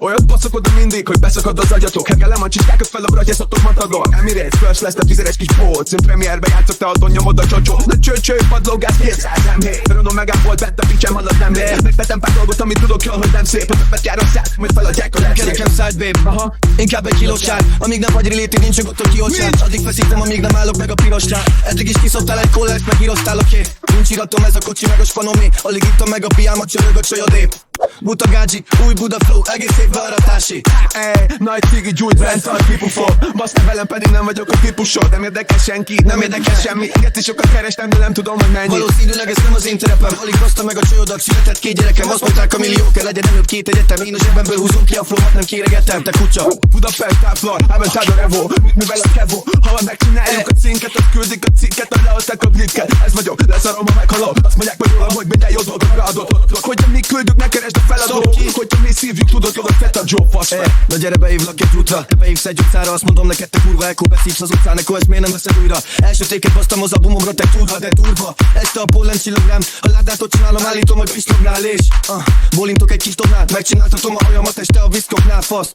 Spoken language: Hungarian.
Olyat baszok oda mindig, hogy beszakad az agyatok. Hegelem a csicskákat fel a bragyászatok matador. Emirates, First lesz a 10-es kis bóc. Én premierbe játszok, te adon nyomod a csocsó. De cső, padlógász, 200 M7. Renault Megane volt, vett a picsem alatt nem ér. Megvettem pár dolgot, amit tudok jól, hogy nem szép. A többet jár a szád, majd feladják a legszép. Nekem side babe, aha, inkább egy kilósság. Amíg nem vagy related, nincs nyugodtan kioltság. Addig feszítem, amíg nem állok meg a pirosnál. Eddig is kiszoptál egy kólert, megíroztál, oké. Nincs iratom, ez a kocsi meg a spanomé. Alig ittam meg a piámat, csörög a csajodép. Buta gágyi, új Buda flow, egész év bearatási. Nagy cigi, gyújt, rendszer, kipufog. Baszta velem, pedig nem vagyok a típusod. Nem érdekel senki, nem érdekel semmi. Geci sokat kerestem, de nem tudom, hogy mennyi. Valószínűleg ez nem az én terepem. Alig hozta meg a csajodat, született 2 gyerekem. Azt mondták, a millió kell legyen előbb 2 egyetem. Én a zsebemből húzom ki a flót, nem kéregetem, te kutya. Budapest, Táflor, Aventado Revo. Mivel a Kevo, ha megcsináljuk a cinket, azt küldik a cikket, hogy lehozták a britket. Ez vagyok, leszarom, ha meghalok. Azt mondják, hogy rólam, hogy minden jó dolgot beadott. Hogyha mi küldjük, ne keresd a feladót. Hogyha mi szívjuk, tudod, hogy fett a Joe Fasz. Na gyere beívlak egy útra, beívsz egy utcára. Azt mondom neked, te kurva elkó, beszívsz az utcán. Nekó, ezt miért nem veszed újra? Első téket basztam az albumomra, te turva, de turva. Este a pollen csillográm, a ládától csinálom, állítom, hogy pislognál és bólintok egy kis dobnát, megcsináltatom a hajamat, este a viszkoknál, fasz.